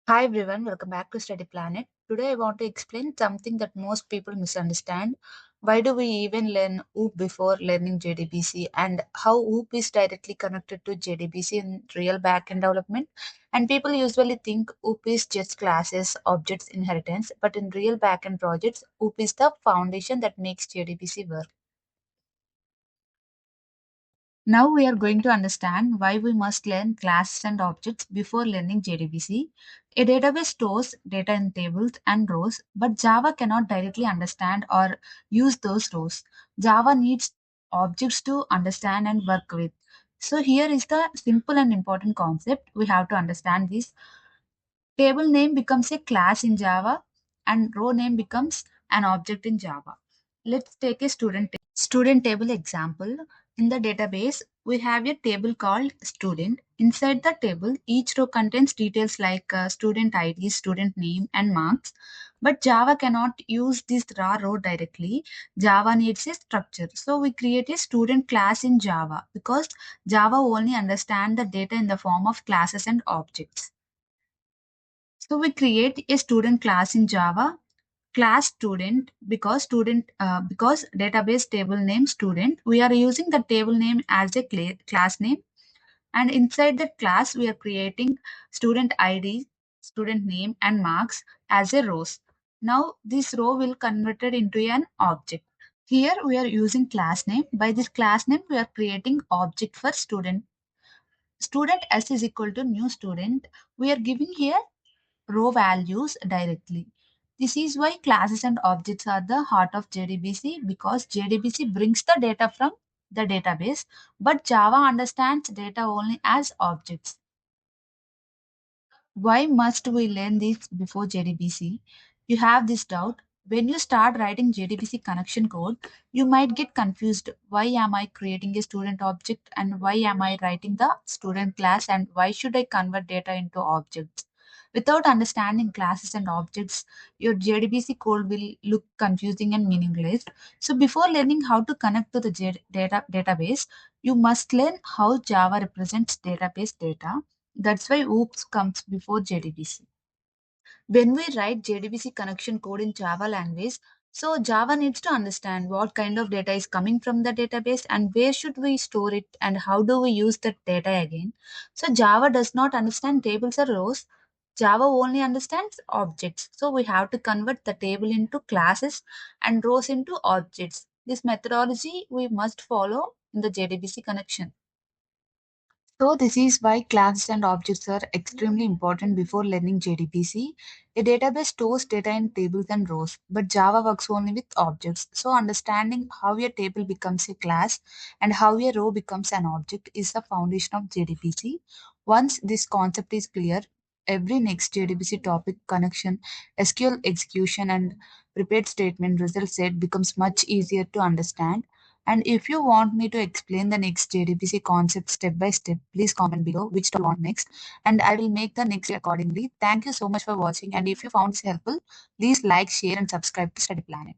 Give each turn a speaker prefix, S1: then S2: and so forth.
S1: Hi everyone, welcome back to Study Planet. Today I want to explain something that most people misunderstand. Why do we even learn OOP before learning JDBC and how OOP is directly connected to JDBC in real backend development? And people usually think OOP is just classes, objects, inheritance, but in real backend projects, OOP is the foundation that makes JDBC work. Now we are going to understand why we must learn classes and objects before learning JDBC. A database stores data in tables and rows, but Java cannot directly understand or use those rows. Java needs objects to understand and work with. So here is the simple and important concept. We have to understand this. Table name becomes a class in Java and row name becomes an object in Java. Let's take a student table example. In the database, we have a table called student. Inside the table, each row contains details like student ID, student name, and marks. But Java cannot use this raw row directly. Java needs a structure. So we create a student class in Java because Java only understands the data in the form of classes and objects. So we create a student class in Java, class student because database table name student. We are using the table name as a class name, and inside that class we are creating student ID, student name, and marks as a rows. Now this row will converted into an object. Here we are using class name. By this class name we are creating object for student. Student S is equal to new student. We are giving here row values directly. This is why classes and objects are the heart of JDBC because JDBC brings the data from the database, but Java understands data only as objects. Why must we learn this before JDBC? You have this doubt. When you start writing JDBC connection code, you might get confused. Why am I creating a student object and why am I writing the student class and why should I convert data into objects? Without understanding classes and objects, your JDBC code will look confusing and meaningless. So before learning how to connect to the database, you must learn how Java represents database data. That's why OOPS comes before JDBC. When we write JDBC connection code in Java language, so Java needs to understand what kind of data is coming from the database and where should we store it and how do we use that data again. So Java does not understand tables or rows. Java only understands objects. So we have to convert the table into classes and rows into objects. This methodology we must follow in the JDBC connection. So this is why classes and objects are extremely important before learning JDBC. A database stores data in tables and rows, but Java works only with objects. So understanding how a table becomes a class and how a row becomes an object is the foundation of JDBC. Once this concept is clear, every next JDBC topic connection, SQL execution, and prepared statement result set becomes much easier to understand. And if you want me to explain the next JDBC concept step by step, please comment below which to want next, and I will make the next accordingly. Thank you so much for watching. And if you found this helpful, please like, share, and subscribe to Study Planet.